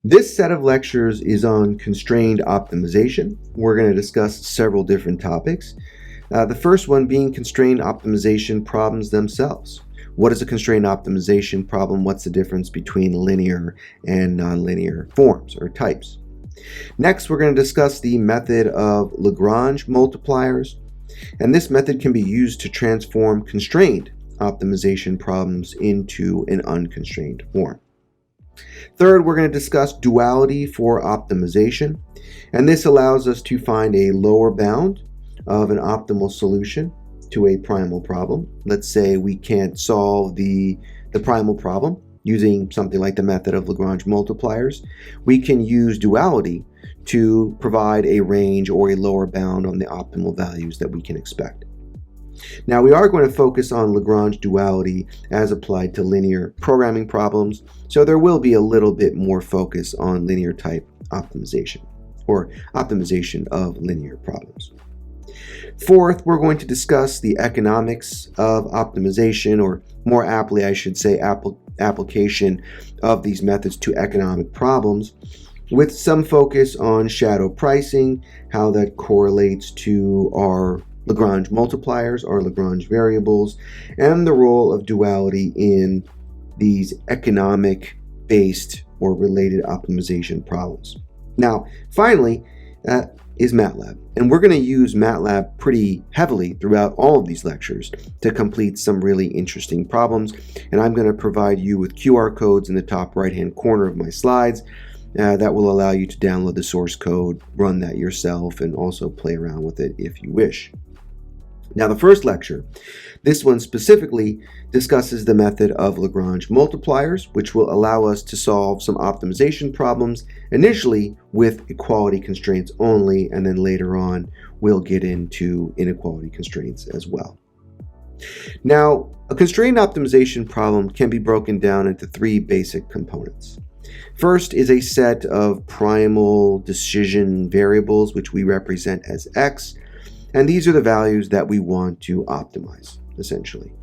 This set of lectures is on constrained optimization. We're going to discuss several different topics. The first one being constrained optimization problems themselves. What is a constrained optimization problem? What's the difference between linear and nonlinear forms or types? Next, we're going to discuss the method of Lagrange multipliers. And this method can be used to transform constrained optimization problems into an unconstrained form. Third, we're going to discuss duality for optimization, and this allows us to find a lower bound of an optimal solution to a primal problem. Let's say we can't solve the primal problem using something like the method of Lagrange multipliers. We can use duality to provide a range or a lower bound on the optimal values that we can expect. Now, we are going to focus on Lagrange duality as applied to linear programming problems, so there will be a little bit more focus on linear type optimization or optimization of linear problems. Fourth, we're going to discuss the economics of optimization, or more aptly, I should say, application of these methods to economic problems, with some focus on shadow pricing, how that correlates to our Lagrange multipliers, our Lagrange variables, and the role of duality in these economic-based or related optimization problems. Now, finally, is MATLAB. And we're going to use MATLAB pretty heavily throughout all of these lectures to complete some really interesting problems. And I'm going to provide you with QR codes in the top right-hand corner of my slides that will allow you to download the source code, run that yourself, and also play around with it if you wish. Now, the first lecture, this one specifically discusses the method of Lagrange multipliers, which will allow us to solve some optimization problems, initially with equality constraints only, and then later on we'll get into inequality constraints as well. Now, a constrained optimization problem can be broken down into three basic components. First is a set of primal decision variables, which we represent as x. And these are the values that we want to optimize, essentially,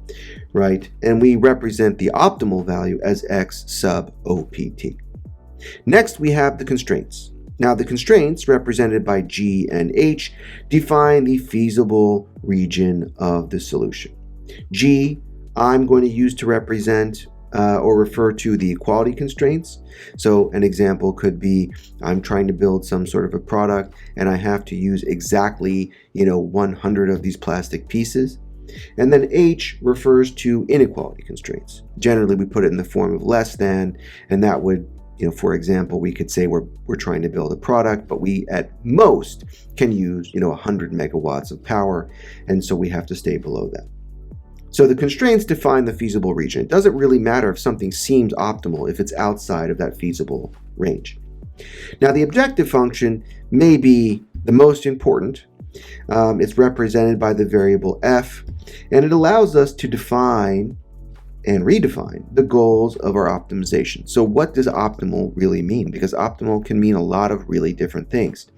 right? And we represent the optimal value as x sub OPT. Next, we have the constraints. Now, the constraints, represented by G and H, define the feasible region of the solution. G, I'm going to use to represent or refer to the equality constraints. So an example could be, I'm trying to build some sort of a product and I have to use exactly 100 of these plastic pieces. And then H refers to inequality constraints. Generally, we put it in the form of less than, and that would, for example, we could say we're trying to build a product, but we at most can use 100 megawatts of power, and so we have to stay below that. So the constraints define the feasible region. It doesn't really matter if something seems optimal if it's outside of that feasible range. Now, the objective function may be the most important. It's represented by the variable f, and it allows us to define and redefine the goals of our optimization. So what does optimal really mean? Because optimal can mean a lot of really different things.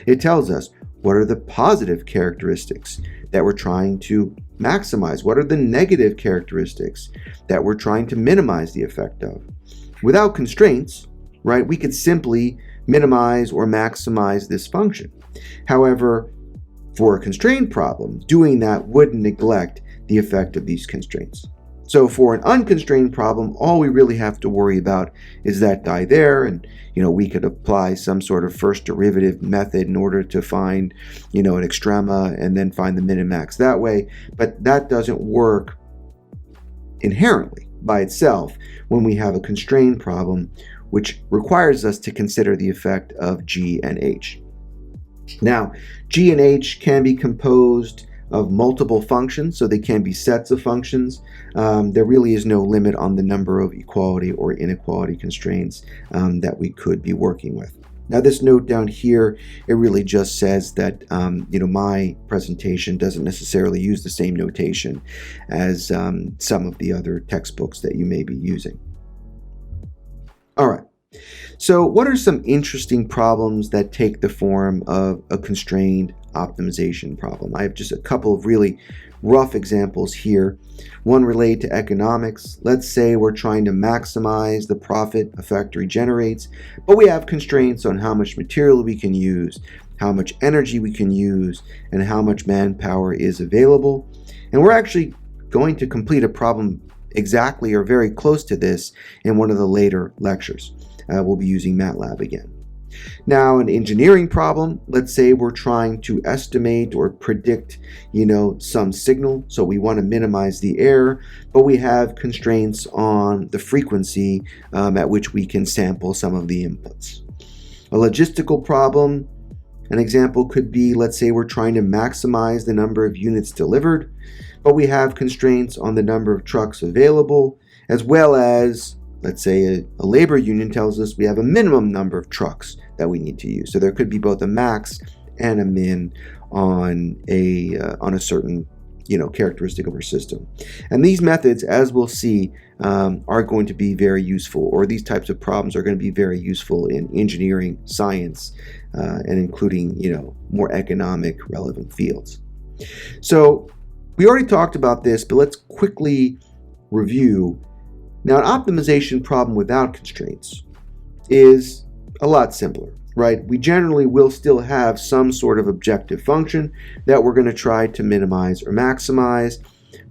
It tells us what are the positive characteristics that we're trying to maximize? What are the negative characteristics that we're trying to minimize the effect of? Without constraints, right, we could simply minimize or maximize this function. However, for a constrained problem, doing that would neglect the effect of these constraints. So for an unconstrained problem, all we really have to worry about is that guy there, and we could apply some sort of first derivative method in order to find an extrema and then find the min and max that way. But that doesn't work inherently by itself when we have a constrained problem, which requires us to consider the effect of G and H. Now, G and H can be composed of multiple functions, so they can be sets of functions. There really is no limit on the number of equality or inequality constraints that we could be working with. Now, this note down here, it really just says that my presentation doesn't necessarily use the same notation as some of the other textbooks that you may be using. All right. So what are some interesting problems that take the form of a constrained optimization problem? I have just a couple of really rough examples here. One related to economics. Let's say we're trying to maximize the profit a factory generates, but we have constraints on how much material we can use, how much energy we can use, and how much manpower is available. And we're actually going to complete a problem exactly or very close to this in one of the later lectures. We'll be using MATLAB again. Now, an engineering problem, let's say we're trying to estimate or predict, some signal. So we want to minimize the error, but we have constraints on the frequency at which we can sample some of the inputs. A logistical problem, an example could be, let's say we're trying to maximize the number of units delivered, but we have constraints on the number of trucks available, as well as, let's say a labor union tells us we have a minimum number of trucks that we need to use. So there could be both a max and a min on a certain characteristic of our system. And these methods, as we'll see, are going to be very useful, or these types of problems are going to be very useful in engineering, science, and including more economic relevant fields. So we already talked about this, but let's quickly review. Now, an optimization problem without constraints is a lot simpler, right? We generally will still have some sort of objective function that we're going to try to minimize or maximize.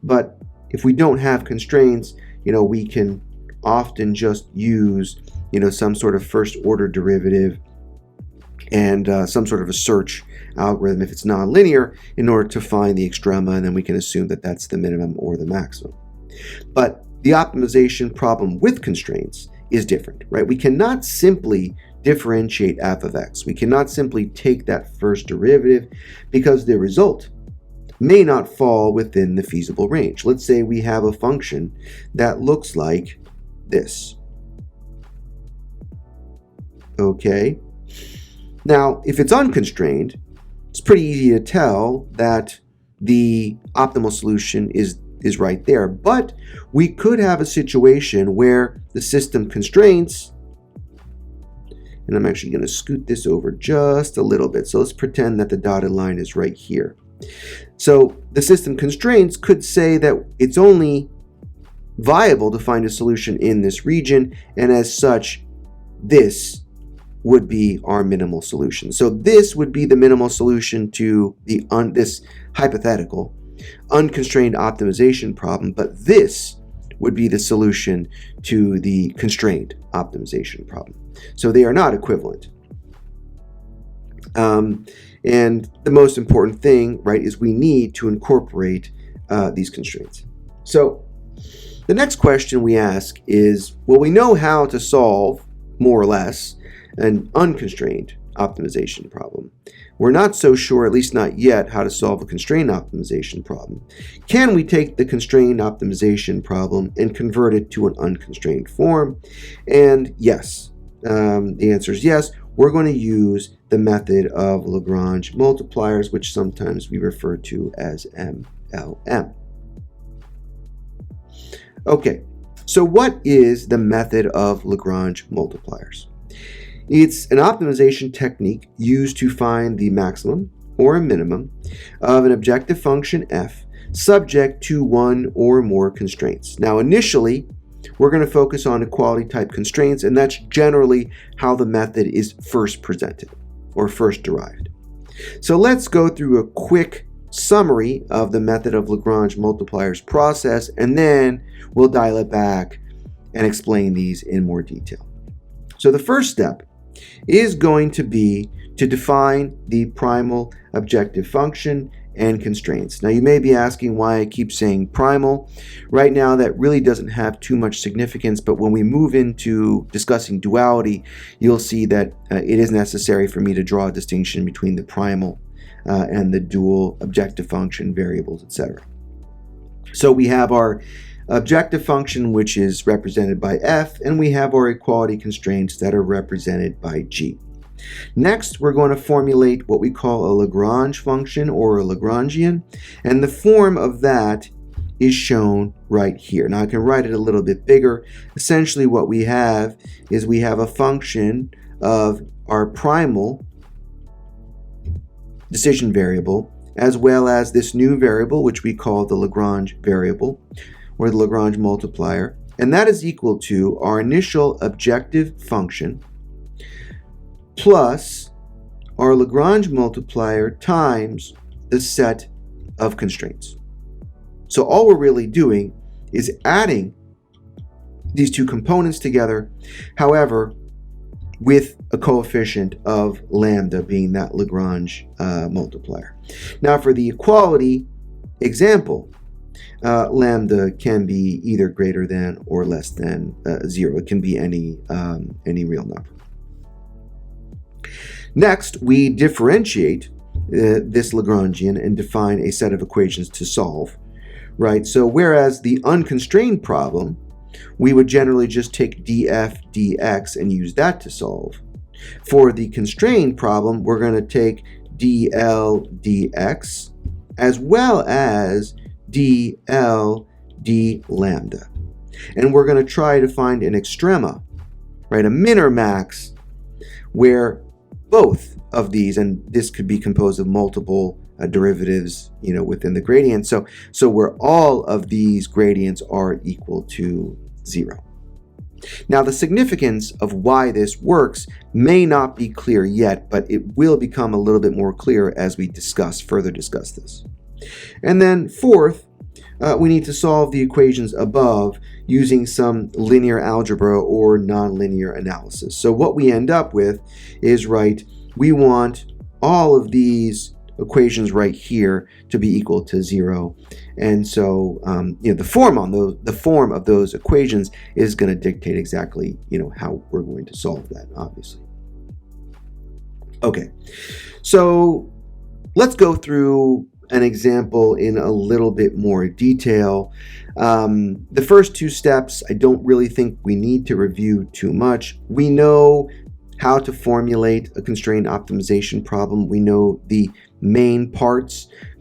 But if we don't have constraints, we can often just use, some sort of first order derivative and some sort of a search algorithm if it's nonlinear in order to find the extrema, and then we can assume that that's the minimum or the maximum. But the optimization problem with constraints is different, right? We cannot simply differentiate f of x. We cannot simply take that first derivative because the result may not fall within the feasible range. Let's say we have a function that looks like this. Okay. Now, if it's unconstrained, it's pretty easy to tell that the optimal solution is right there. But we could have a situation where the system constraints, and I'm actually going to scoot this over just a little bit. So let's pretend that the dotted line is right here. So the system constraints could say that it's only viable to find a solution in this region, and as such, this would be our minimal solution. So this would be the minimal solution to this hypothetical unconstrained optimization problem, but this would be the solution to the constrained optimization problem. So they are not equivalent. And the most important thing, right, is we need to incorporate these constraints. So the next question we ask is, well, we know how to solve, more or less, an unconstrained optimization problem. We're not so sure, at least not yet, how to solve a constrained optimization problem. Can we take the constrained optimization problem and convert it to an unconstrained form? And yes, the answer is yes. We're going to use the method of Lagrange multipliers, which sometimes we refer to as MLM. Okay, so what is the method of Lagrange multipliers? It's an optimization technique used to find the maximum or a minimum of an objective function f subject to one or more constraints. Now, initially, we're going to focus on equality type constraints, and that's generally how the method is first presented or first derived. So let's go through a quick summary of the method of Lagrange multipliers process, and then we'll dial it back and explain these in more detail. So the first step is going to be to define the primal objective function and constraints. Now, you may be asking why I keep saying primal. Right now, that really doesn't have too much significance, but when we move into discussing duality, you'll see that it is necessary for me to draw a distinction between the primal and the dual objective function variables, etc. So we have our objective function, which is represented by f, and we have our equality constraints that are represented by g. Next, we're going to formulate what we call a Lagrange function or a Lagrangian, and the form of that is shown right here. Now I can write it a little bit bigger. Essentially what we have is we have a function of our primal decision variable as well as this new variable which we call the Lagrange variable or the Lagrange multiplier, and that is equal to our initial objective function plus our Lagrange multiplier times the set of constraints. So all we're really doing is adding these two components together, however, with a coefficient of lambda being that Lagrange multiplier. Now for the equality example, lambda can be either greater than or less than 0. It can be any real number. Next, we differentiate this Lagrangian and define a set of equations to solve, right? So whereas the unconstrained problem, we would generally just take df dx and use that to solve. For the constrained problem, we're going to take dl dx as well as dl d lambda. And we're going to try to find an extrema, right? A min or max where both of these, and this could be composed of multiple derivatives, within the gradient. So where all of these gradients are equal to 0. Now the significance of why this works may not be clear yet, but it will become a little bit more clear as we further discuss this. And then fourth, we need to solve the equations above using some linear algebra or nonlinear analysis. So what we end up with is, we want all of these equations right here to be equal to 0, and so the form of those equations is going to dictate exactly how we're going to solve that, obviously. Okay, so let's go through an example in a little bit more detail. The first two steps I don't really think we need to review too much. We know how to formulate a constrained optimization problem. We know the main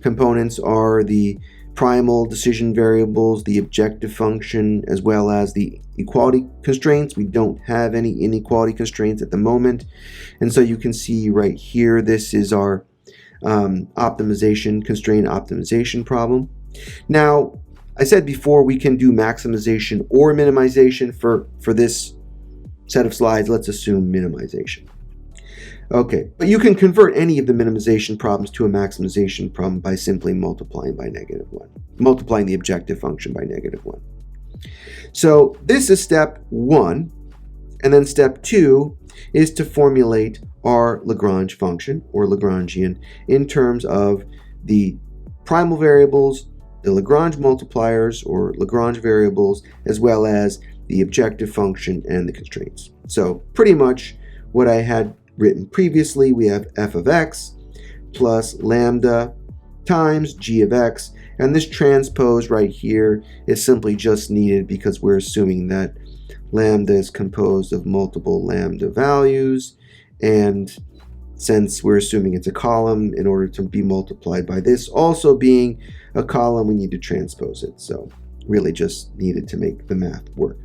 components are the primal decision variables, the objective function, as well as the equality constraints. We don't have any inequality constraints at the moment. And so you can see right here, this is our constrained optimization problem. Now, I said before we can do maximization or minimization. For this set of slides, let's assume minimization. Okay, but you can convert any of the minimization problems to a maximization problem by simply multiplying by -1, multiplying the objective function by -1. So this is step 1, and then step 2 is to formulate our Lagrange function or Lagrangian in terms of the primal variables, the Lagrange multipliers or Lagrange variables, as well as the objective function and the constraints. So pretty much what I had written previously, we have f of x plus lambda times g of x, and this transpose right here is simply just needed because we're assuming that lambda is composed of multiple lambda values, and since we're assuming it's a column, in order to be multiplied by this also being a column, we need to transpose it. So really just needed to make the math work.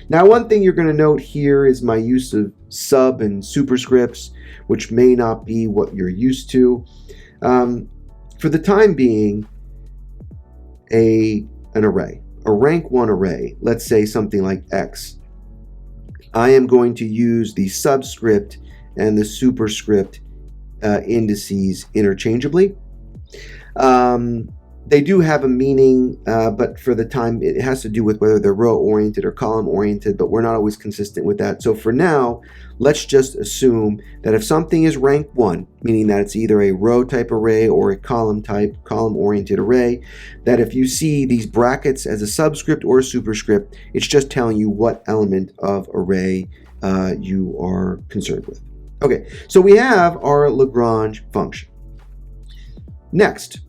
Now, one thing you're going to note here is my use of sub and superscripts, which may not be what you're used to. For the time being, an array, a rank 1 array, let's say something like x, I am going to use the subscript and the superscript indices interchangeably. They do have a meaning, but for the time it has to do with whether they're row-oriented or column-oriented, but we're not always consistent with that. So for now, let's just assume that if something is rank 1, meaning that it's either a row-type array or a column-oriented array, that if you see these brackets as a subscript or a superscript, it's just telling you what element of array you are concerned with. Okay, so we have our Lagrange function. Next,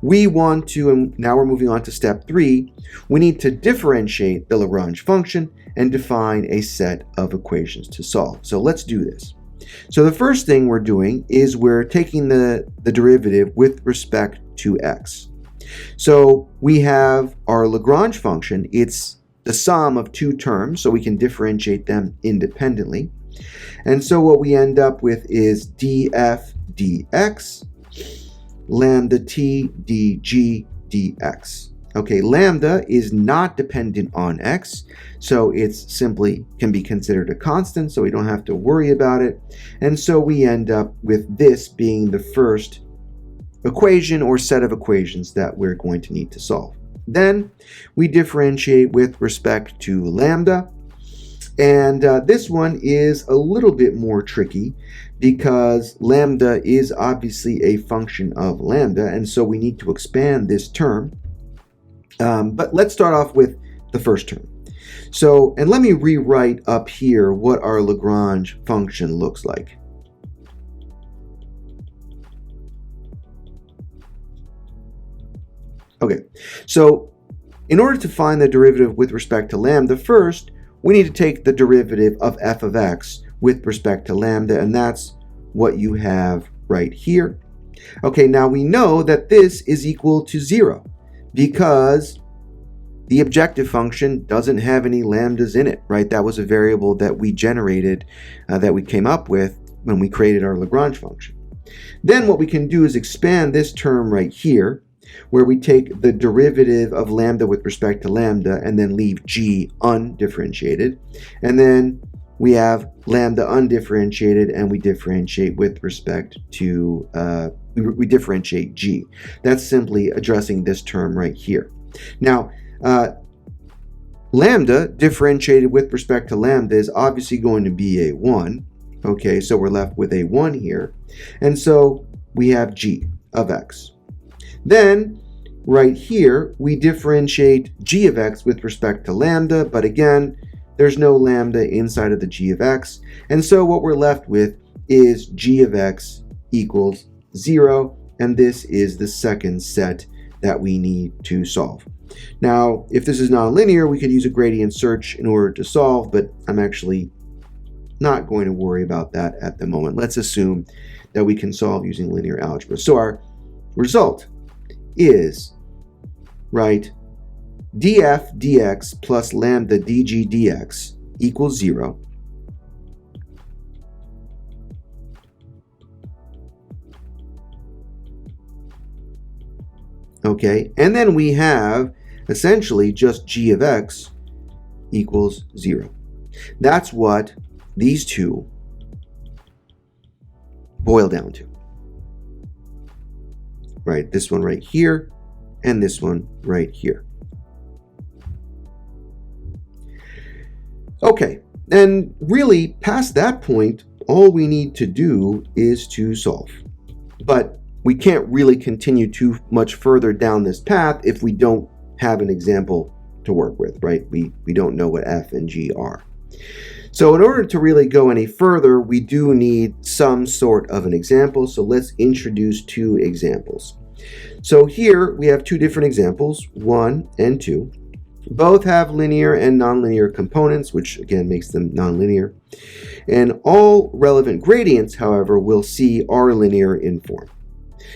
we want to, and now we're moving on to step 3, we need to differentiate the Lagrange function and define a set of equations to solve. So let's do this. So the first thing we're doing is we're taking the derivative with respect to x. So we have our Lagrange function. It's the sum of two terms, so we can differentiate them independently. And so what we end up with is df dx lambda t dg dx. Okay, lambda is not dependent on x, so it's simply can be considered a constant, so we don't have to worry about it. And so we end up with this being the first equation or set of equations that we're going to need to solve. Then we differentiate with respect to lambda, and this one is a little bit more tricky because lambda is obviously a function of lambda, and so we need to expand this term. But let's start off with the first term. So, and let me rewrite up here what our Lagrange function looks like. Okay, so in order to find the derivative with respect to lambda, first we need to take the derivative of f of x with respect to lambda, and that's what you have right here. Okay, now we know that this is equal to 0 because the objective function doesn't have any lambdas in it, right? That was a variable that we generated, that we came up with when we created our Lagrange function. Then what we can do is expand this term right here, where we take the derivative of lambda with respect to lambda and then leave g undifferentiated. And then we have lambda undifferentiated and we differentiate with respect to, we differentiate g. That's simply addressing this term right here. Now, lambda differentiated with respect to lambda is obviously going to be a 1. Okay, so we're left with a 1 here. And so we have g of x. Then, right here, we differentiate g of x with respect to lambda, but again, there's no lambda inside of the g of x. And so what we're left with is g of x equals 0, and this is the second set that we need to solve. Now, if this is nonlinear, we could use a gradient search in order to solve, but I'm actually not going to worry about that at the moment. Let's assume that we can solve using linear algebra. So our result is, right, df dx plus lambda dg dx equals 0. Okay, and then we have essentially just g of x equals 0. That's what these two boil down to. Right, this one right here and this one right here. Okay, and really past that point, all we need to do is to solve. But we can't really continue too much further down this path if we don't have an example to work with, right? We don't know what f and g are. So in order to really go any further, we do need some sort of an example. So let's introduce two examples. So here we have two different examples, 1 and 2. Both have linear and nonlinear components, which again makes them nonlinear. And all relevant gradients, however, we'll see are linear in form.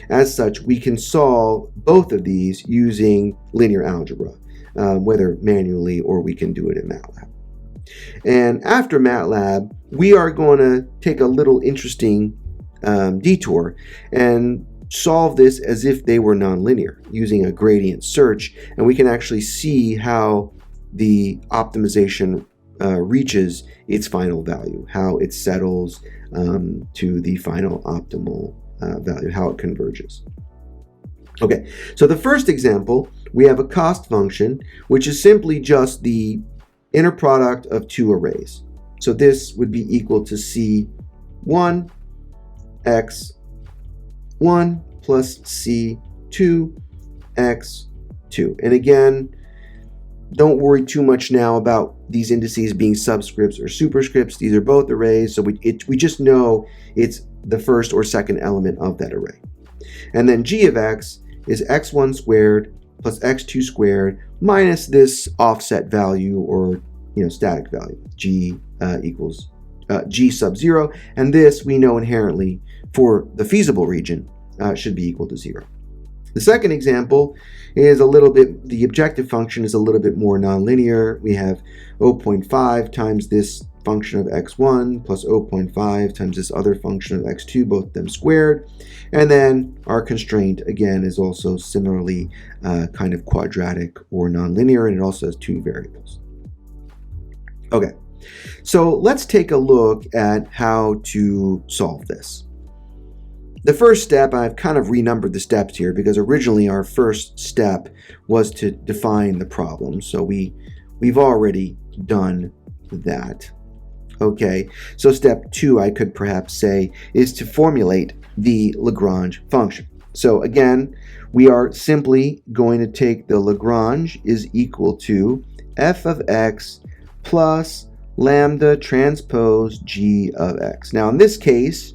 As such, we can solve both of these using linear algebra, whether manually or we can do it in MATLAB. And after MATLAB, we are going to take a little interesting detour and solve this as if they were nonlinear using a gradient search, and we can actually see how the optimization reaches its final value, how it settles to the final optimal value, how it converges. Okay, so the first example, we have a cost function, which is simply just the inner product of two arrays. So this would be equal to C1 x1 plus C2 x2. And again, don't worry too much now about these indices being subscripts or superscripts. These are both arrays, so we just know it's the first or second element of that array. And then g of x is x1 squared plus x2 squared minus this offset value, or static value, g equals g sub 0, and this we know inherently for the feasible region should be equal to 0. The second example is the objective function is a little bit more nonlinear. We have 0.5 times this function of x1 plus 0.5 times this other function of x2, both of them squared. And then our constraint, again, is also similarly kind of quadratic or nonlinear, and it also has two variables. Okay, so let's take a look at how to solve this. The first step, I've kind of renumbered the steps here because originally our first step was to define the problem. So we've already done that. Okay, so step 2, I could perhaps say, is to formulate the Lagrange function. So again, we are simply going to take the Lagrange is equal to f of x plus lambda transpose g of x. Now in this case,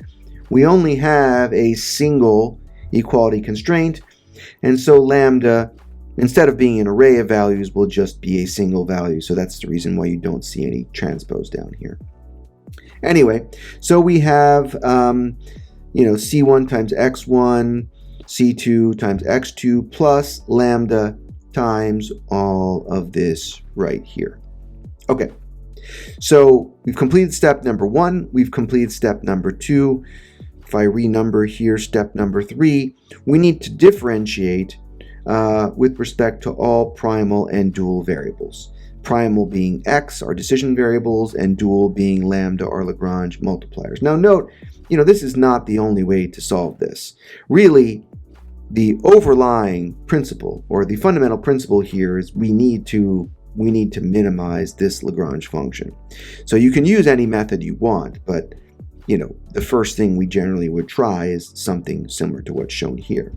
we only have a single equality constraint, and so lambda, instead of being an array of values, will just be a single value. So that's the reason why you don't see any transpose down here. Anyway, so we have c1 times x1, c2 times x2 plus lambda times all of this right here. Okay, so we've completed step number 1. We've completed step number 2. If I renumber here, step number 3, we need to differentiate with respect to all primal and dual variables. Primal being x, our decision variables, and dual being lambda, our Lagrange multipliers. Now note, this is not the only way to solve this. Really, the overlying principle, or the fundamental principle here, is we need to minimize this Lagrange function. So you can use any method you want, but the first thing we generally would try is something similar to what's shown here.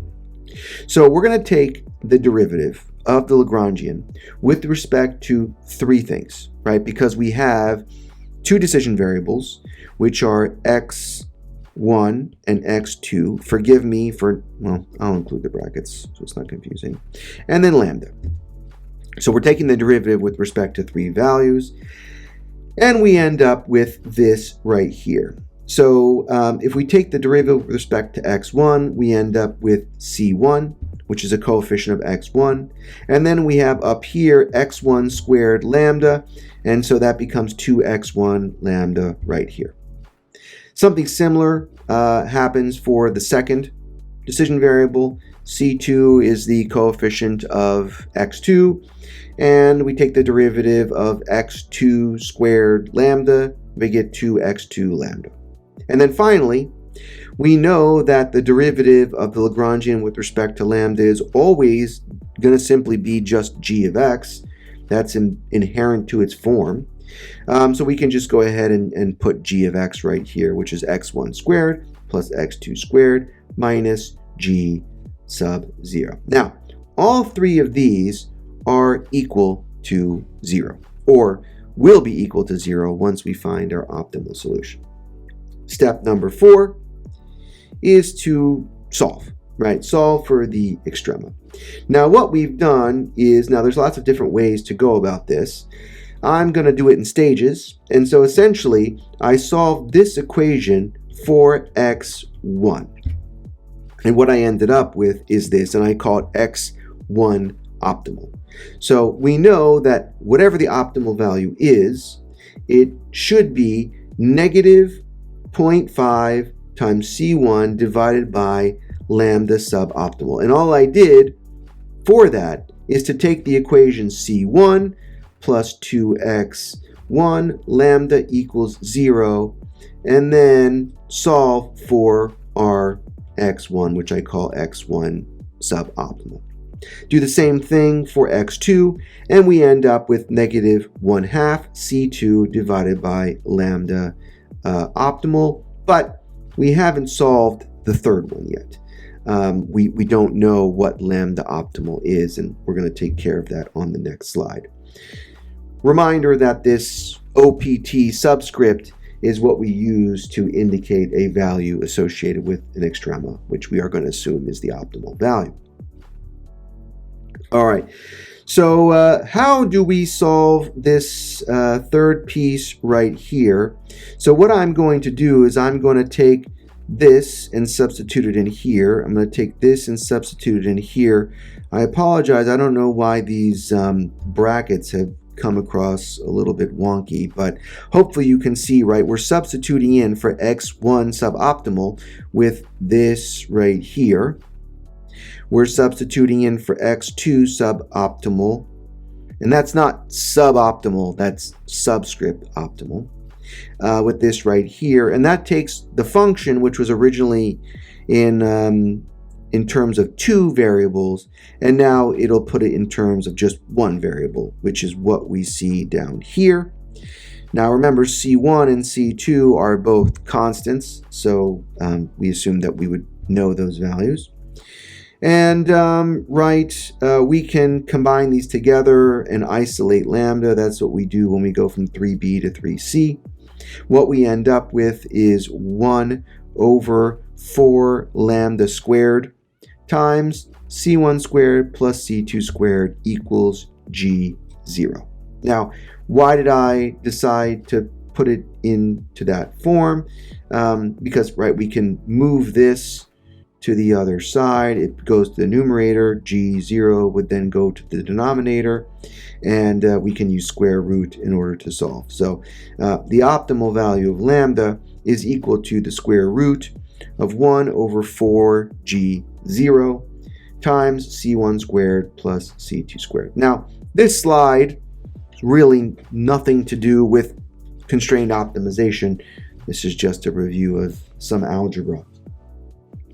So we're going to take the derivative of the Lagrangian with respect to 3 things, right? Because we have 2 decision variables, which are x1 and x2. Forgive me for, I'll include the brackets so it's not confusing. And then lambda. So we're taking the derivative with respect to 3 values, and we end up with this right here. So if we take the derivative with respect to x1, we end up with c1, which is a coefficient of x1. And then we have up here x1 squared lambda, and so that becomes 2x1 lambda right here. Something similar happens for the second decision variable. c2 is the coefficient of x2, and we take the derivative of x2 squared lambda, we get 2x2 lambda. And then finally, we know that the derivative of the Lagrangian with respect to lambda is always going to simply be just g of x. That's inherent to its form. So we can just go ahead and put g of x right here, which is x1 squared plus x2 squared minus g sub 0. Now, all 3 of these are equal to 0, or will be equal to 0 once we find our optimal solution. Step number 4 is to solve, right? Solve for the extrema. Now what we've done is, now there's lots of different ways to go about this. I'm going to do it in stages, and so essentially I solved this equation for x1. And what I ended up with is this, and I call it x1 optimal. So we know that whatever the optimal value is, it should be negative 0.5 times c1 divided by lambda suboptimal. And all I did for that is to take the equation c1 plus 2x1 lambda equals 0, and then solve for our x1, which I call x1 suboptimal. Do the same thing for x2, and we end up with negative 1/2 c2 divided by lambda optimal, but we haven't solved the third one yet. We don't know what lambda optimal is, and we're going to take care of that on the next slide. Reminder that this OPT subscript is what we use to indicate a value associated with an extrema, which we are going to assume is the optimal value. All right, so how do we solve this third piece right here? So what I'm going to do is I'm going to take this and substitute it in here. I'm going to take this and substitute it in here. I apologize, I don't know why these brackets have come across a little bit wonky, but hopefully you can see, right, we're substituting in for x1 suboptimal with this right here. We're substituting in for x2 suboptimal, and that's not suboptimal, that's subscript optimal, with this right here. And that takes the function, which was originally in terms of two variables, and now it'll put it in terms of just one variable, which is what we see down here. Now remember, C1 and C2 are both constants, so we assume that we would know those values. And we can combine these together and isolate lambda. That's what we do when we go from 3b to 3c. What we end up with is 1 over 4 lambda squared times c1 squared plus c2 squared equals g0. Now, why did I decide to put it into that form? Because, right, we can move this to the other side. It goes to the numerator. G0 would then go to the denominator, and we can use square root in order to solve. So the optimal value of lambda is equal to the square root of 1 over 4 G0 times C1 squared plus C2 squared. Now, this slide is really nothing to do with constrained optimization. This is just a review of some algebra.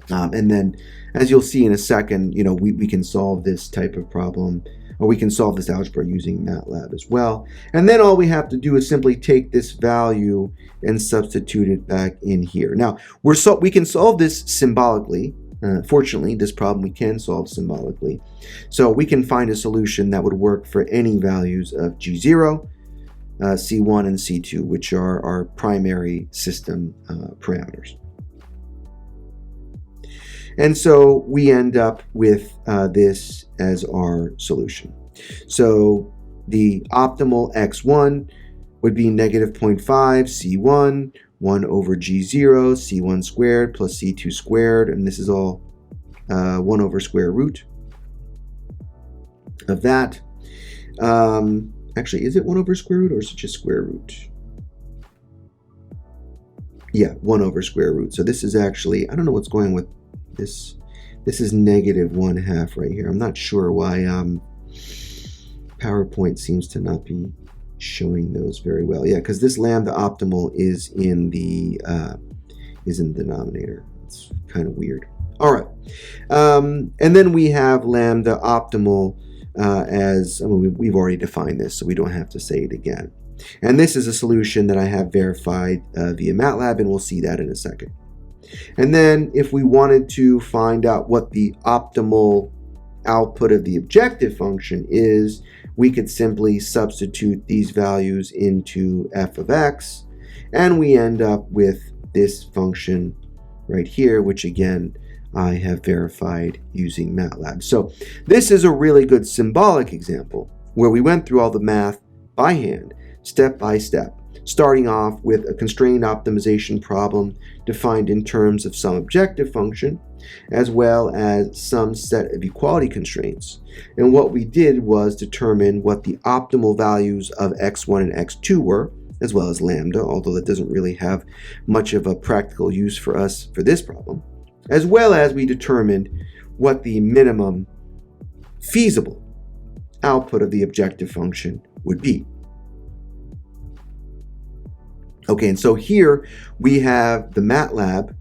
And then, as you'll see in a second, we can solve this type of problem, or we can solve this algebra using MATLAB as well. And then all we have to do is simply take this value and substitute it back in here. Now, we can solve this symbolically. Fortunately, this problem we can solve symbolically. So we can find a solution that would work for any values of G0, C1, and C2, which are our primary system parameters. And so we end up with this as our solution. So the optimal x1 would be negative 0.5 c1, 1 over g0, c1 squared plus c2 squared, and this is all 1 over square root of that. Actually, is it 1 over square root or is it just square root? Yeah, 1 over square root. So this is actually, I don't know what's going on with this. This is negative 1/2 right here. I'm not sure why PowerPoint seems to not be showing those very well. Yeah, because this lambda optimal is in the denominator. It's kind of weird. All right, and then we have lambda optimal we've already defined this, so we don't have to say it again. And this is a solution that I have verified via MATLAB, and we'll see that in a second. And then if we wanted to find out what the optimal output of the objective function is, we could simply substitute these values into f of x, and we end up with this function right here, which again, I have verified using MATLAB. So this is a really good symbolic example where we went through all the math by hand, step by step, starting off with a constrained optimization problem defined in terms of some objective function, as well as some set of equality constraints. And what we did was determine what the optimal values of x1 and x2 were, as well as lambda, although that doesn't really have much of a practical use for us for this problem, as well as we determined what the minimum feasible output of the objective function would be. Okay, and so here we have the MATLAB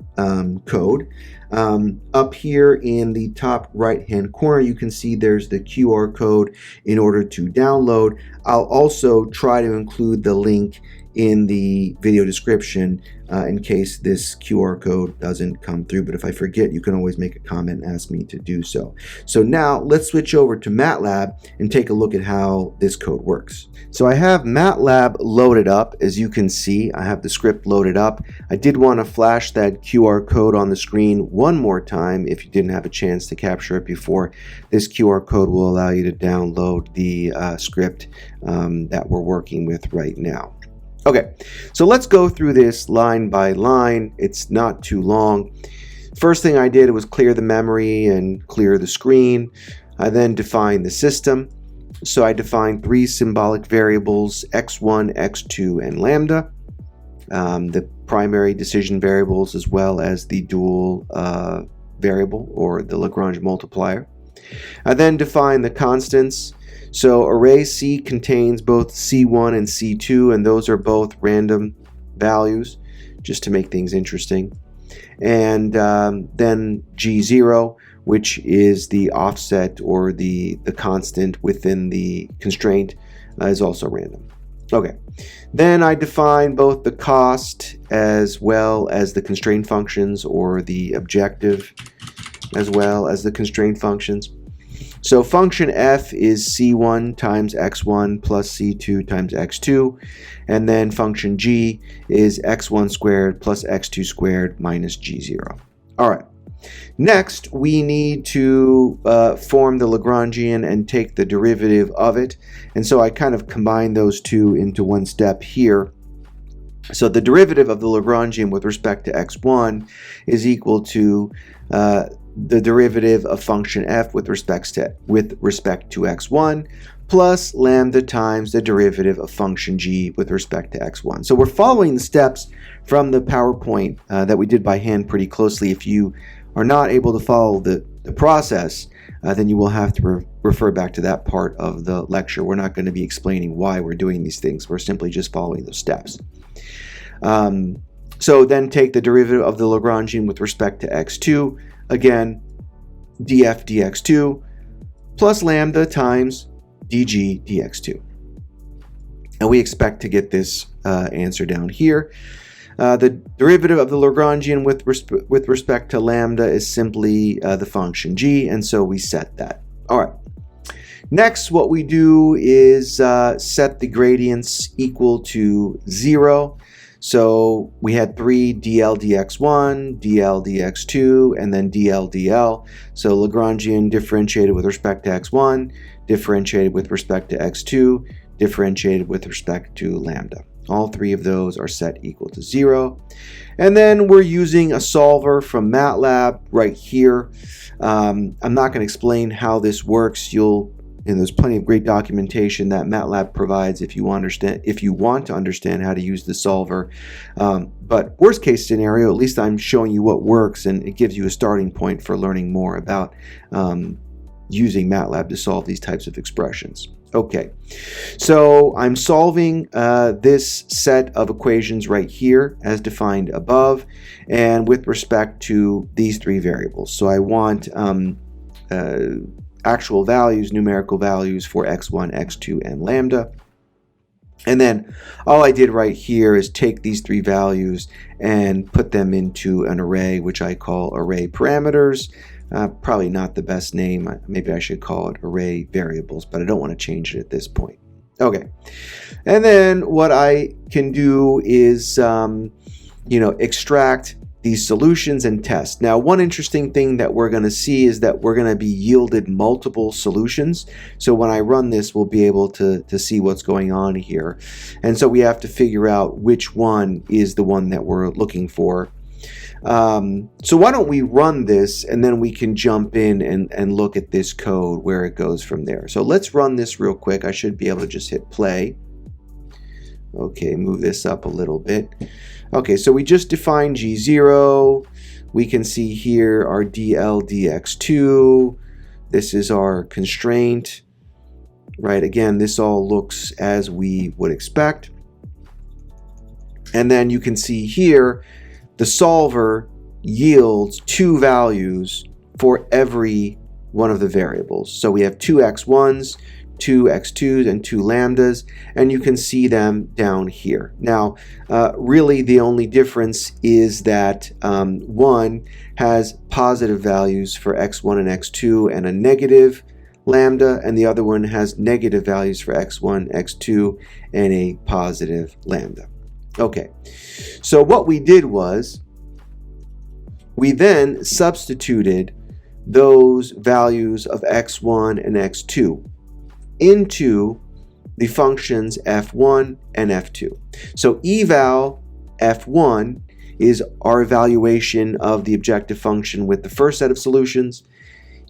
code. Up here in the top right-hand corner, you can see there's the QR code in order to download. I'll also try to include the link in the video description in case this QR code doesn't come through. But if I forget, you can always make a comment and ask me to do so. So now let's switch over to MATLAB and take a look at how this code works. So I have MATLAB loaded up. As you can see, I have the script loaded up. I did want to flash that QR code on the screen one more time if you didn't have a chance to capture it before. This QR code will allow you to download the script that we're working with right now. Okay, so let's go through this line by line. It's not too long. First thing I did was clear the memory and clear the screen. I then defined the system. So I defined 3 symbolic variables, x1, x2, and lambda. The primary decision variables as well as the dual variable or the Lagrange multiplier. I then defined the constants. So array C contains both C1 and C2, and those are both random values, just to make things interesting. And then G0, which is the offset or the constant within the constraint, is also random. Okay, then I define both the cost as well as the constraint functions, or the objective as well as the constraint functions. So function f is c1 times x1 plus c2 times x2, and then function g is x1 squared plus x2 squared minus g0. All right. Next, we need to form the Lagrangian and take the derivative of it. And so I kind of combine those two into one step here. So the derivative of the Lagrangian with respect to x1 is equal to the derivative of function f with respect to x1 plus lambda times the derivative of function g with respect to x1. So we're following the steps from the PowerPoint that we did by hand pretty closely. If you are not able to follow the process, then you will have to refer back to that part of the lecture. We're not going to be explaining why we're doing these things. We're simply just following those steps. So then take the derivative of the Lagrangian with respect to x2. Again, df dx2 plus lambda times dg dx2. And we expect to get this answer down here. The derivative of the Lagrangian with respect to lambda is simply the function g, and so we set that. All right. Next, what we do is set the gradients equal to 0. So we had 3 dl dx1, dl dx2, and then dl dl. So Lagrangian differentiated with respect to x1, differentiated with respect to x2, differentiated with respect to lambda. All 3 of those are set equal to 0. And then we're using a solver from MATLAB right here. I'm not going to explain how this works. And there's plenty of great documentation that MATLAB provides if you want to understand how to use the solver. But worst case scenario, at least I'm showing you what works, and it gives you a starting point for learning more about using MATLAB to solve these types of expressions. Okay, so I'm solving this set of equations right here as defined above, and with respect to these 3 variables. So I want actual values, numerical values for x1, x2, and lambda. And then all I did right here is take these 3 values and put them into an array, which I call array parameters. Probably not the best name. Maybe I should call it array variables, but I don't want to change it at this point. Okay. And then what I can do is, extract these solutions and test. Now, one interesting thing that we're going to see is that we're going to be yielded multiple solutions. So when I run this, we'll be able to see what's going on here. And so we have to figure out which one is the one that we're looking for. So why don't we run this, and then we can jump in and look at this code where it goes from there. So let's run this real quick. I should be able to just hit play. Okay, move this up a little bit. Okay, so we just defined G0. We can see here our dl dx2. This is our constraint, right? Again, this all looks as we would expect. And then you can see here, the solver yields 2 values for every one of the variables. So we have 2 x1s, 2 x2s, and 2 lambdas, and you can see them down here. Now, really the only difference is that one has positive values for x1 and x2 and a negative lambda, and the other one has negative values for x1, x2, and a positive lambda. Okay, so what we did was we then substituted those values of x1 and x2 into the functions f1 and f2. So eval f1 is our evaluation of the objective function with the first set of solutions.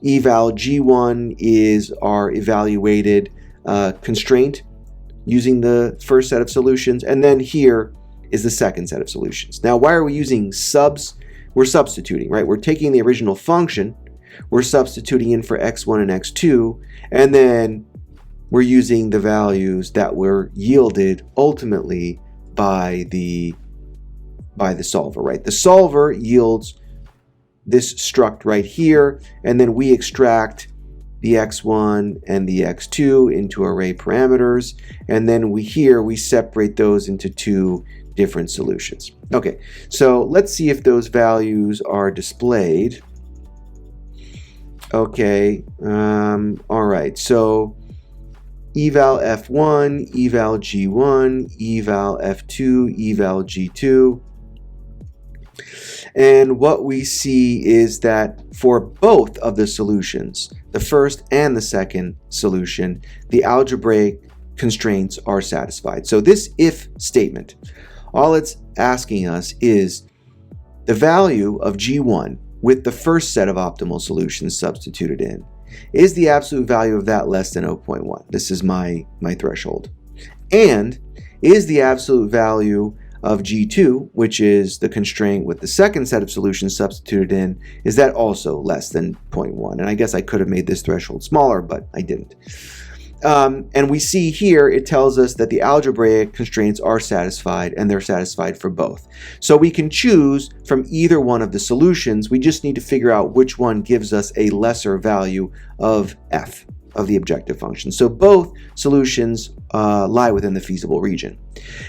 Eval g1 is our evaluated constraint using the first set of solutions. And then here is the second set of solutions. Now, why are we using subs? We're substituting, right? We're taking the original function, we're substituting in for x1 and x2, and then we're using the values that were yielded ultimately by the solver, right? The solver yields this struct right here, and then we extract the x1 and the x2 into array parameters, and then we separate those into two different solutions. Okay, so let's see if those values are displayed. Okay, all right, so eval f1, eval g1, eval f2, eval g2. And what we see is that for both of the solutions, the first and the second solution, the algebraic constraints are satisfied. So this if statement, all it's asking us is the value of g1 with the first set of optimal solutions substituted in. Is the absolute value of that less than 0.1? This is my threshold. And is the absolute value of g2, which is the constraint with the second set of solutions substituted in, is that also less than 0.1? And I guess I could have made this threshold smaller, but I didn't. And we see here it tells us that the algebraic constraints are satisfied, and they're satisfied for both. So we can choose from either one of the solutions. We just need to figure out which one gives us a lesser value of f, of the objective function. So both solutions lie within the feasible region.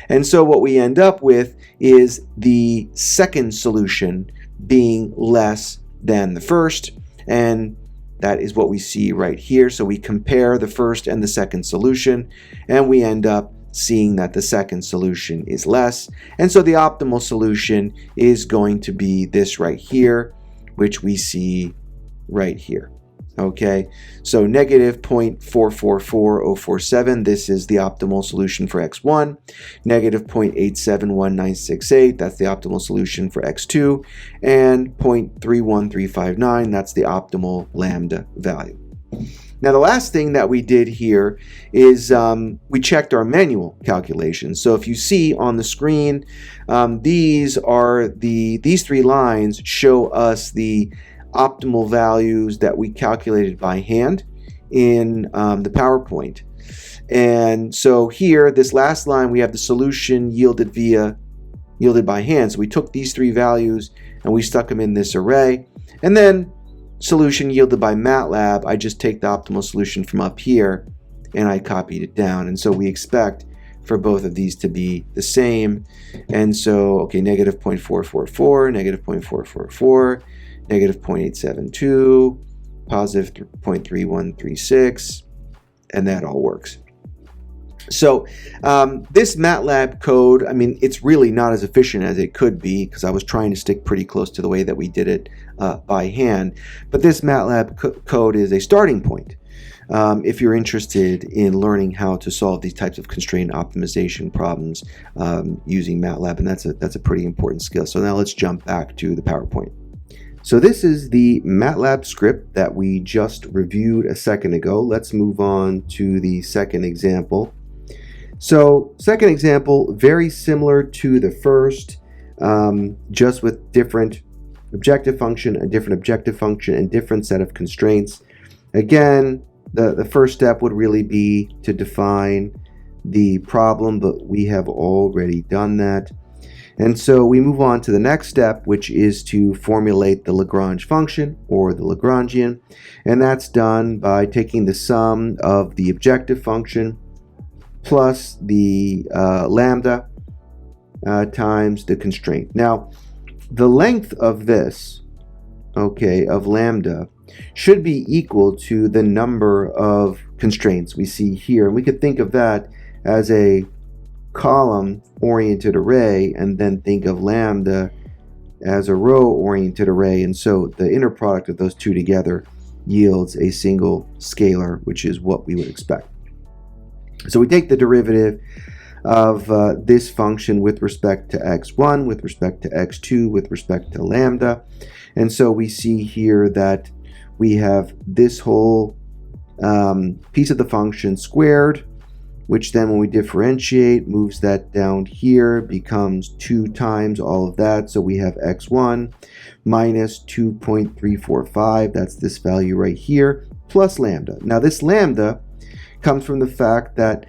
And so what we end up with is the second solution being less than the first, and that is what we see right here. So we compare the first and the second solution, and we end up seeing that the second solution is less. And so the optimal solution is going to be this right here, which we see right here. Okay, so negative 0.444047, this is the optimal solution for x1. Negative 0.871968, that's the optimal solution for x2. And 0.31359, that's the optimal lambda value. Now the last thing that we did here is we checked our manual calculations. So if you see on the screen, these three lines show us the optimal values that we calculated by hand in the PowerPoint. And so here, this last line, we have the solution yielded by hand. So we took these three values and we stuck them in this array. And then solution yielded by MATLAB, I just take the optimal solution from up here and I copied it down. And so we expect for both of these to be the same. And so, okay, negative 0.444, negative 0.444, negative 0.872, positive 0.3136, and that all works. So this MATLAB code, I mean, it's really not as efficient as it could be because I was trying to stick pretty close to the way that we did it by hand. But this MATLAB code is a starting point if you're interested in learning how to solve these types of constraint optimization problems using MATLAB, and that's a pretty important skill. So now let's jump back to the PowerPoint. So this is the MATLAB script that we just reviewed a second ago. Let's move on to the second example. So second example, very similar to the first, just with different objective function, a different objective function, and different set of constraints. Again, the first step would really be to define the problem, but we have already done that. And so we move on to the next step, which is to formulate the Lagrange function, or the Lagrangian. And that's done by taking the sum of the objective function plus the lambda times the constraint. Now, the length of this, okay, of lambda, should be equal to the number of constraints we see here. And we could think of that as a column-oriented array, and then think of lambda as a row-oriented array. And so the inner product of those two together yields a single scalar, which is what we would expect. So we take the derivative of this function with respect to x1, with respect to x2, with respect to lambda. And so we see here that we have this whole piece of the function squared, which then when we differentiate moves that down here, becomes 2 times all of that. So we have x1 minus 2.345, that's this value right here, plus lambda. Now this lambda comes from the fact that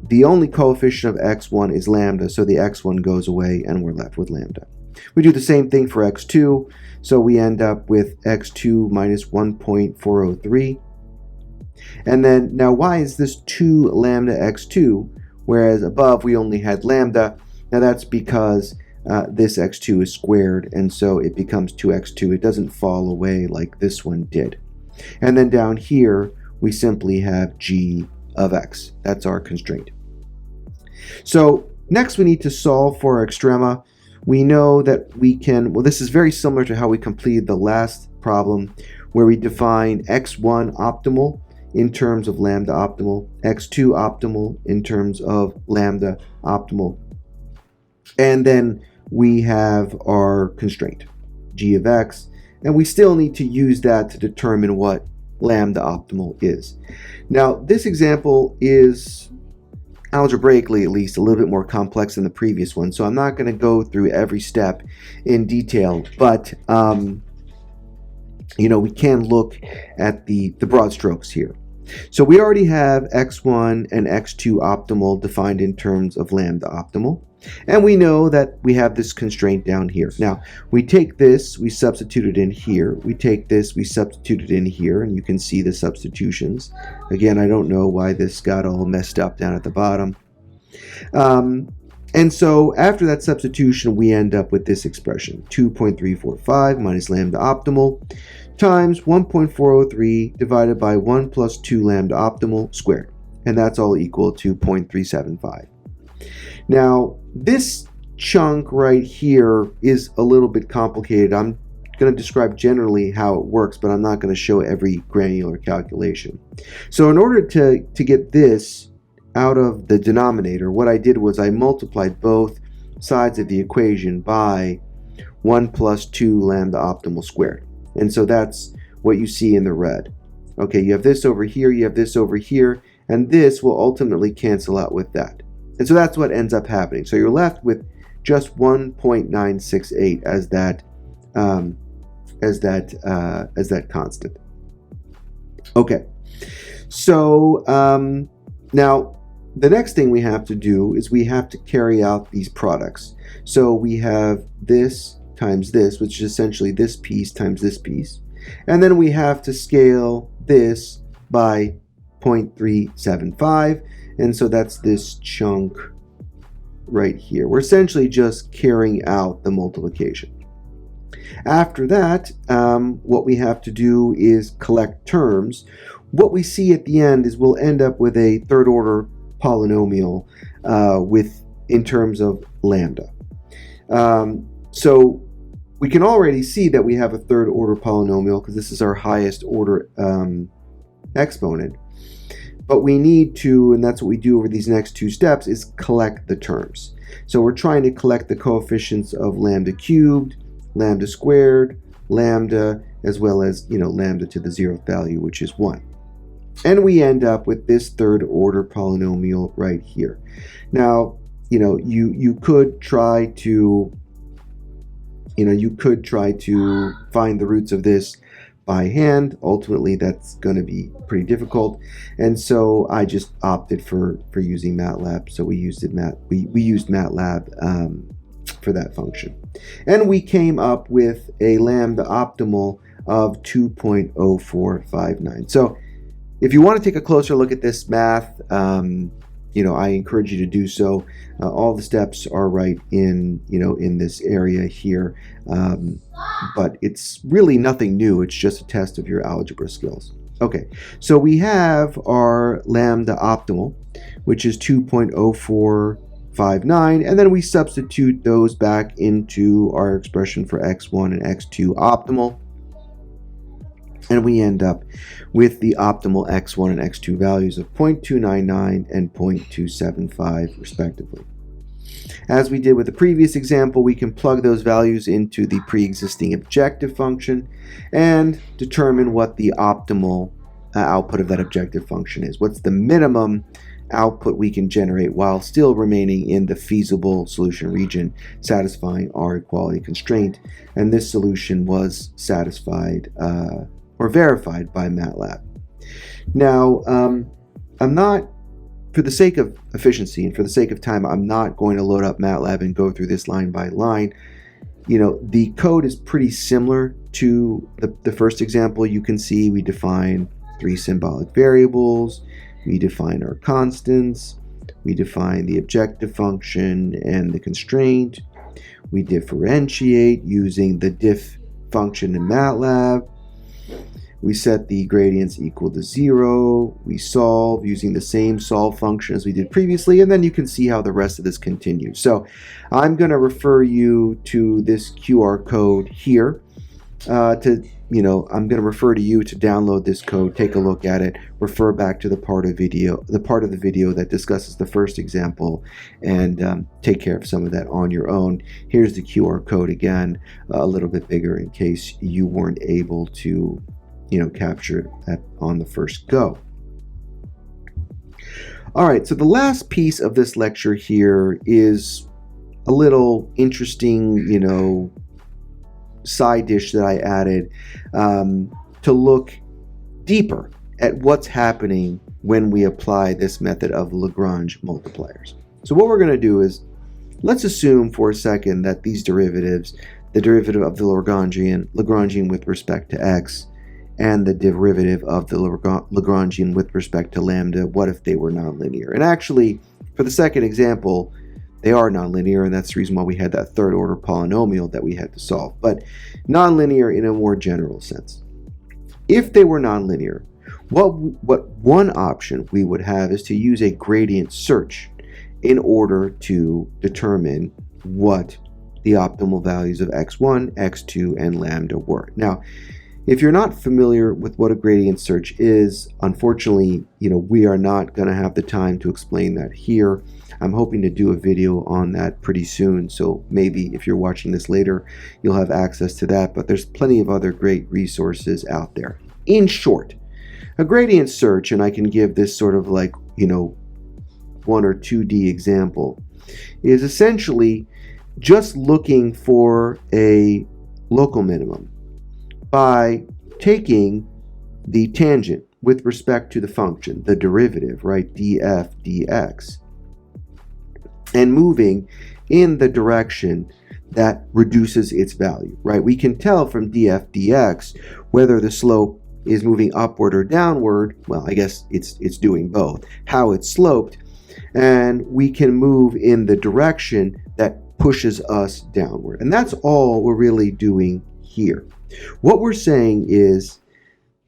the only coefficient of x1 is lambda, so the x1 goes away and we're left with lambda. We do the same thing for x2, so we end up with x2 minus 1.403. And then, now why is this 2 lambda x2, whereas above we only had lambda? Now that's because this x2 is squared, and so it becomes 2x2. It doesn't fall away like this one did. And then down here, we simply have g of x. That's our constraint. So next we need to solve for our extrema. We know that we can, well, this is very similar to how we completed the last problem, where we define x1 optimal in terms of lambda optimal, x2 optimal in terms of lambda optimal, and then we have our constraint, g of x, and we still need to use that to determine what lambda optimal is. Now, this example is, algebraically at least, a little bit more complex than the previous one, so I'm not going to go through every step in detail, but we can look at the broad strokes here. So we already have x1 and x2 optimal defined in terms of lambda optimal. And we know that we have this constraint down here. Now, we take this, we substitute it in here. We take this, we substitute it in here, and you can see the substitutions. Again, I don't know why this got all messed up down at the bottom. And so after that substitution, we end up with this expression, 2.345 minus lambda optimal times 1.403 divided by 1 plus 2 lambda optimal squared. And that's all equal to 0.375. Now, this chunk right here is a little bit complicated. I'm going to describe generally how it works, but I'm not going to show every granular calculation. So in order to get this out of the denominator, what I did was I multiplied both sides of the equation by 1 plus 2 lambda optimal squared. And so that's what you see in the red. Okay, you have this over here, you have this over here, and this will ultimately cancel out with that. And so that's what ends up happening. So you're left with just 1.968 as that constant. Okay, so now the next thing we have to do is we have to carry out these products. So we have this times this, which is essentially this piece times this piece. And then we have to scale this by 0.375. And so that's this chunk right here. We're essentially just carrying out the multiplication. After that, what we have to do is collect terms. What we see at the end is we'll end up with a third order polynomial in terms of lambda. So we can already see that we have a third order polynomial because this is our highest order exponent. But we need to, and that's what we do over these next two steps, is collect the terms. So we're trying to collect the coefficients of lambda cubed, lambda squared, lambda, as well as lambda to the 0th value, which is 1. And we end up with this third order polynomial right here. Now, you could try to find the roots of this by hand. Ultimately, that's going to be pretty difficult, and so I just opted for using MATLAB. So we used MATLAB for that function, and we came up with a lambda optimal of 2.0459. So if you want to take a closer look at this math, I encourage you to do so. All the steps are right in this area here, but it's really nothing new. It's just a test of your algebra skills. Okay, so we have our lambda optimal, which is 2.0459, and then we substitute those back into our expression for x1 and x2 optimal. And we end up with the optimal x1 and x2 values of 0.299 and 0.275 respectively. As we did with the previous example, we can plug those values into the pre-existing objective function and determine what the optimal output of that objective function is. What's the minimum output we can generate while still remaining in the feasible solution region, satisfying our equality constraint. And this solution was satisfied or verified by MATLAB. Now, I'm not, for the sake of efficiency and for the sake of time, I'm not going to load up MATLAB and go through this line by line. You know, the code is pretty similar to the first example. You can see we define 3 symbolic variables, we define our constants, we define the objective function and the constraint, we differentiate using the diff function in MATLAB, we set the gradients equal to 0, we solve using the same solve function as we did previously, and then you can see how the rest of this continues. So I'm going to refer you to this QR code here I'm going to refer to you to download this code, take a look at it, refer back to the part of the video that discusses the first example, and take care of some of that on your own. Here's the QR code again, a little bit bigger in case you weren't able to, capture it on the first go. All right, so the last piece of this lecture here is a little interesting, side dish that I added to look deeper at what's happening when we apply this method of Lagrange multipliers. So what we're going to do is, let's assume for a second that these derivatives, the derivative of the Lagrangian with respect to x, and the derivative of the Lagrangian with respect to lambda, what if they were nonlinear? And actually, for the second example, they are nonlinear, and that's the reason why we had that third order polynomial that we had to solve. But nonlinear in a more general sense. If they were nonlinear, what one option we would have is to use a gradient search in order to determine what the optimal values of x1, x2, and lambda were. Now, if you're not familiar with what a gradient search is, unfortunately, we are not going to have the time to explain that here. I'm hoping to do a video on that pretty soon, so maybe if you're watching this later, you'll have access to that, but there's plenty of other great resources out there. In short, a gradient search, and I can give this sort of like, 1 or 2D example, is essentially just looking for a local minimum by taking the tangent with respect to the function, the derivative, right, df dx, and moving in the direction that reduces its value, right? We can tell from df dx whether the slope is moving upward or downward. Well, I guess it's doing both, how it's sloped, and we can move in the direction that pushes us downward. And that's all we're really doing here. What we're saying is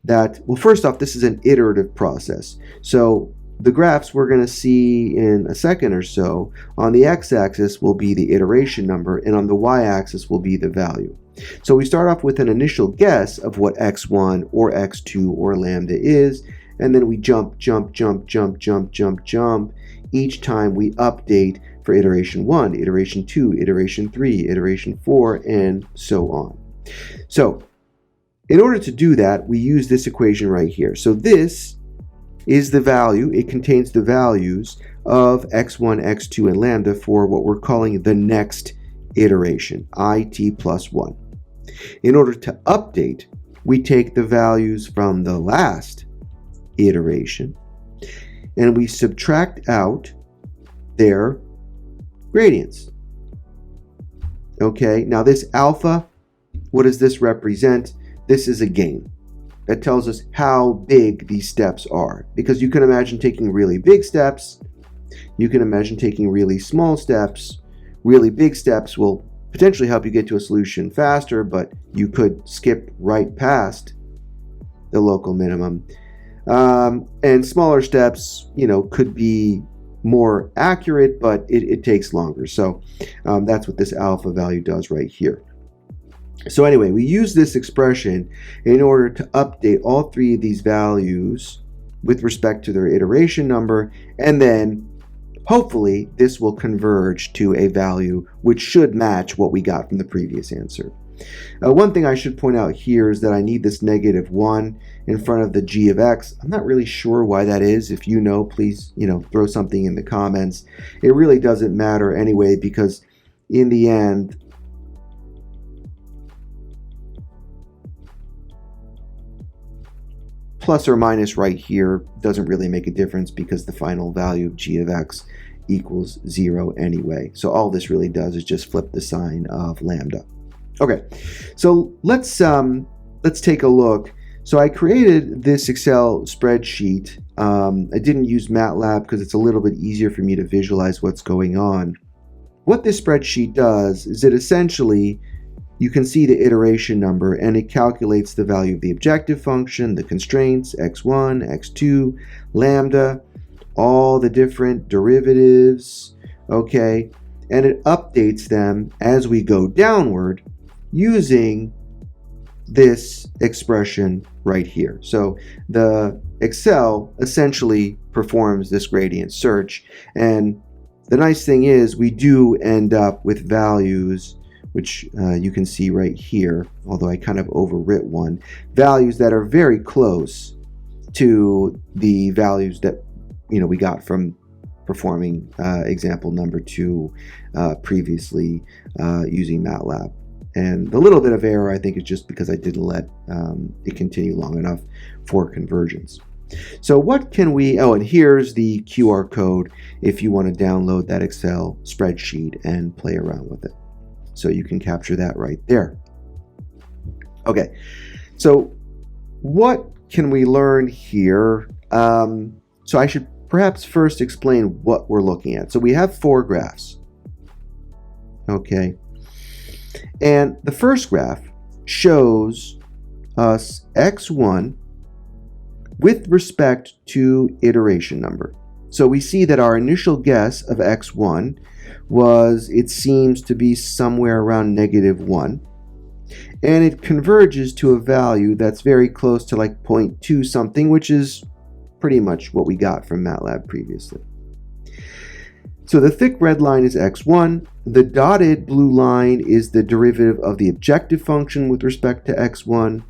that, well, first off, this is an iterative process. So the graphs we're going to see in a second or so, on the x-axis will be the iteration number, and on the y-axis will be the value. So we start off with an initial guess of what x1 or x2 or lambda is, and then we jump each time we update for iteration 1, iteration 2, iteration 3, iteration 4, and so on. So in order to do that, we use this equation right here. So this is the value, it contains the values of x1, x2, and lambda for what we're calling the next iteration, it plus 1. In order to update, we take the values from the last iteration and we subtract out their gradients. Okay, now this alpha, what does this represent? This is a gain. That tells us how big these steps are. Because you can imagine taking really big steps, you can imagine taking really small steps. Really big steps will potentially help you get to a solution faster, but you could skip right past the local minimum. And smaller steps, could be more accurate, but it takes longer. So that's what this alpha value does right here. So anyway, we use this expression in order to update all three of these values with respect to their iteration number, and then hopefully this will converge to a value which should match what we got from the previous answer. One thing I should point out here is that I need this -1 in front of the g of x. I'm not really sure why that is. If you know, please, throw something in the comments. It really doesn't matter anyway, because in the end, plus or minus right here doesn't really make a difference because the final value of g of x equals 0 anyway. So all this really does is just flip the sign of lambda. Okay, so let's take a look. So I created this Excel spreadsheet. I didn't use MATLAB because it's a little bit easier for me to visualize what's going on. What this spreadsheet does is it essentially, you can see the iteration number, and it calculates the value of the objective function, the constraints, x1, x2, lambda, all the different derivatives, okay, and it updates them as we go downward using this expression right here. So the Excel essentially performs this gradient search, and the nice thing is we do end up with values which you can see right here, although I kind of overwrit one, values that are very close to the values that we got from performing example number 2 previously using MATLAB. And the little bit of error, I think, is just because I didn't let it continue long enough for conversions. So what can we, and here's the QR code if you want to download that Excel spreadsheet and play around with it. So you can capture that right there. Okay, so what can we learn here? So I should perhaps first explain what we're looking at. So we have 4 graphs. Okay. And the first graph shows us x1 with respect to iteration number. So we see that our initial guess of x1 was, it seems to be somewhere around -1. And it converges to a value that's very close to like 0.2 something, which is pretty much what we got from MATLAB previously. So the thick red line is x1. The dotted blue line is the derivative of the objective function with respect to x1.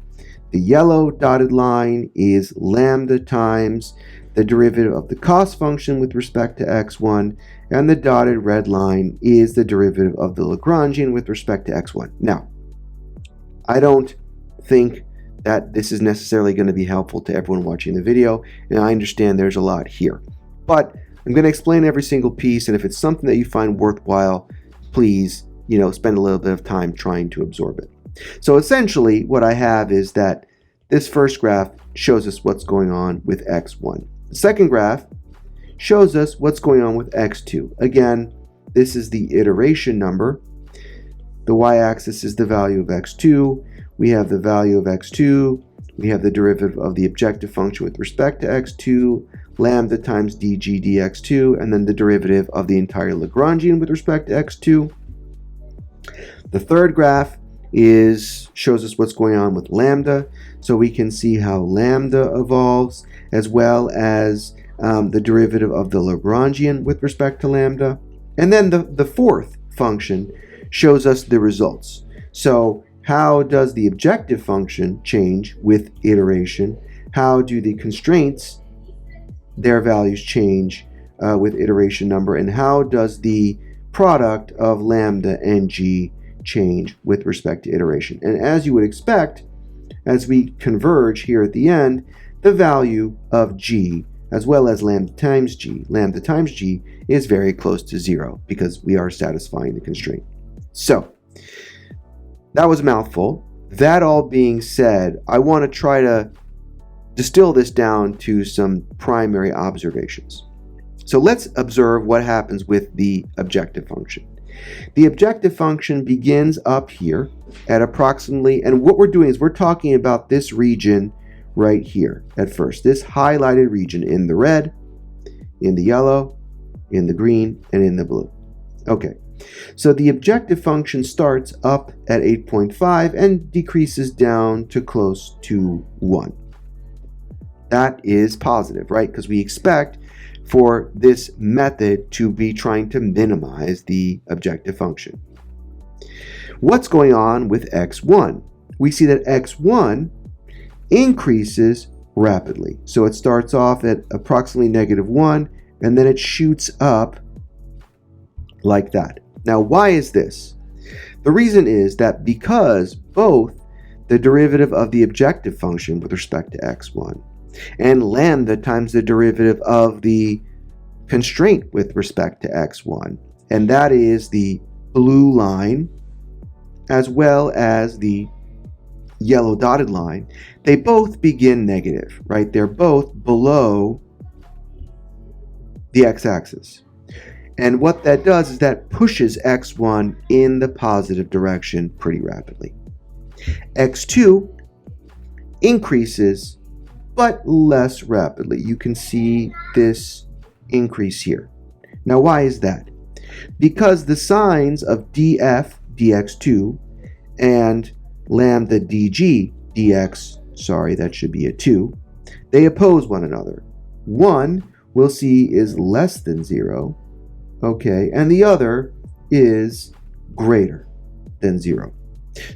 The yellow dotted line is lambda times the derivative of the cost function with respect to x1. And the dotted red line is the derivative of the Lagrangian with respect to x1. Now, I don't think that this is necessarily going to be helpful to everyone watching the video, and I understand there's a lot here. But I'm going to explain every single piece, and if it's something that you find worthwhile, please, spend a little bit of time trying to absorb it. So essentially, what I have is that this first graph shows us what's going on with x1. The second graph shows us what's going on with x2. Again, this is the iteration number. The y-axis is the value of x2. We have the value of x2. We have the derivative of the objective function with respect to x2, lambda times dg dx2, and then the derivative of the entire Lagrangian with respect to x2. The third graph shows us what's going on with lambda, so we can see how lambda evolves, as well as the derivative of the Lagrangian with respect to lambda. And then the fourth function shows us the results. So how does the objective function change with iteration? How do the constraints, their values, change with iteration number? And how does the product of lambda and g change with respect to iteration? And as you would expect, as we converge here at the end, the value of g as well as lambda times g is very close to 0 because we are satisfying the constraint. So that was a mouthful. That all being said, I want to try to distill this down to some primary observations. So let's observe what happens with the objective function. The objective function begins up here at approximately, and what we're doing is we're talking about this region right here at first, this highlighted region in the red, in the yellow, in the green, and in the blue. Okay, So the objective function starts up at 8.5 and decreases down to close to 1. That is positive, right? Because we expect for this method to be trying to minimize the objective function. What's going on with x1? We see that x1 increases rapidly. So it starts off at approximately -1, and then it shoots up like that. Now, why is this? The reason is that because both the derivative of the objective function with respect to x1 and lambda times the derivative of the constraint with respect to x1, and that is the blue line as well as the yellow dotted line, they both begin negative, right? They're both below the x-axis. And what that does is that pushes x1 in the positive direction pretty rapidly. x2 increases, but less rapidly. You can see this increase here. Now, why is that? Because the signs of df dx2 and lambda dg dx, sorry, that should be a 2, they oppose one another. One we'll see is less than 0, okay, and the other is greater than 0.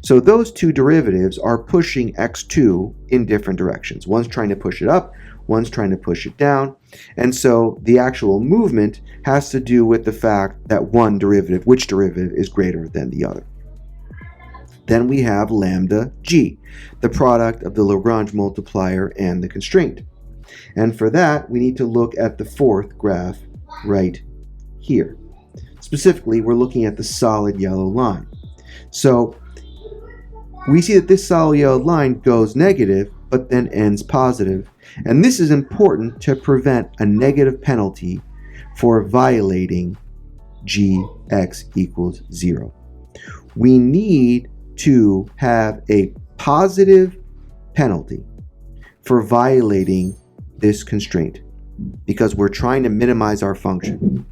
So those two derivatives are pushing x2 in different directions. One's trying to push it up, one's trying to push it down, and so the actual movement has to do with the fact that which derivative is greater than the other. Then we have lambda g, the product of the Lagrange multiplier and the constraint. And for that, we need to look at the fourth graph right here. Specifically, we're looking at the solid yellow line. So we see that this solid yellow line goes negative, but then ends positive. And this is important to prevent a negative penalty for violating gx equals 0. We need to have a positive penalty for violating this constraint because we're trying to minimize our function.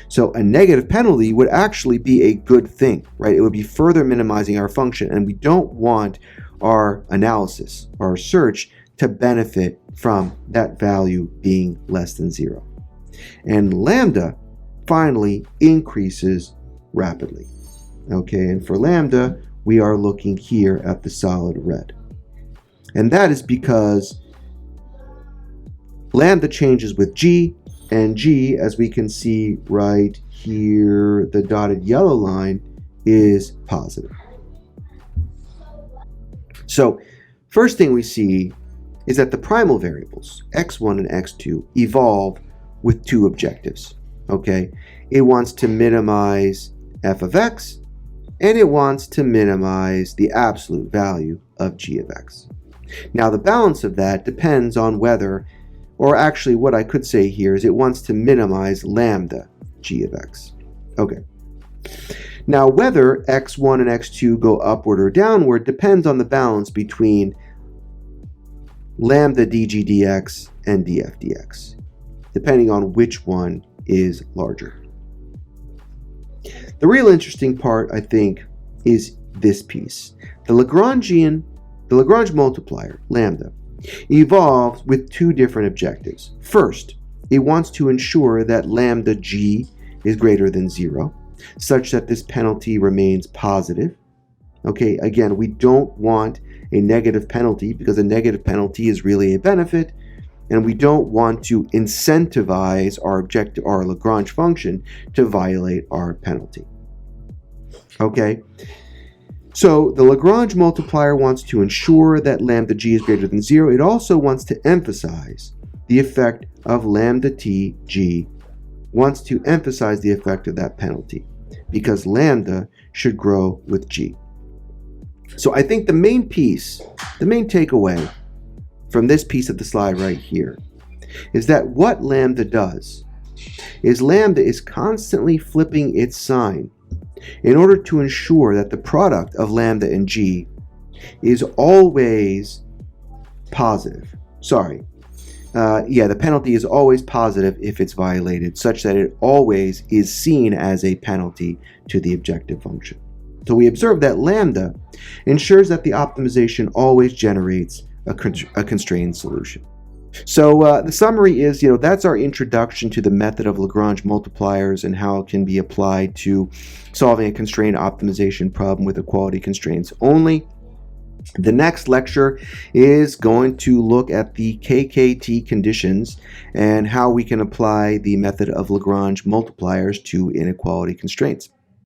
So a negative penalty would actually be a good thing, right? It would be further minimizing our function, and we don't want our analysis, our search, to benefit from that value being less than 0. And lambda finally increases rapidly. Okay, and for lambda, we are looking here at the solid red. And that is because lambda changes with g, and g, as we can see right here, the dotted yellow line, is positive. So, first thing we see is that the primal variables, x1 and x2, evolve with two objectives. Okay, it wants to minimize f of x, and it wants to minimize the absolute value of g of x. Now, the balance of that depends on whether, or actually what I could say here is it wants to minimize lambda g of x. Okay. Now, whether x1 and x2 go upward or downward depends on the balance between lambda dg dx and df dx, depending on which one is larger. The real interesting part, I think, is this piece. The Lagrange multiplier, lambda, evolves with two different objectives. First, it wants to ensure that lambda g is greater than 0, such that this penalty remains positive. Okay, again, we don't want a negative penalty because a negative penalty is really a benefit, and we don't want to incentivize our Lagrange function to violate our penalty. Okay, so the Lagrange multiplier wants to ensure that lambda g is greater than 0. It also wants to emphasize the effect of lambda t g, wants to emphasize the effect of that penalty, because lambda should grow with g. So I think the main takeaway from this piece of the slide right here is that what lambda does is lambda is constantly flipping its sign in order to ensure that the product of lambda and g is always positive. Sorry, the penalty is always positive if it's violated, such that it always is seen as a penalty to the objective function. So we observe that lambda ensures that the optimization always generates a constrained solution. So the summary is, that's our introduction to the method of Lagrange multipliers and how it can be applied to solving a constrained optimization problem with equality constraints only. The next lecture is going to look at the KKT conditions and how we can apply the method of Lagrange multipliers to inequality constraints.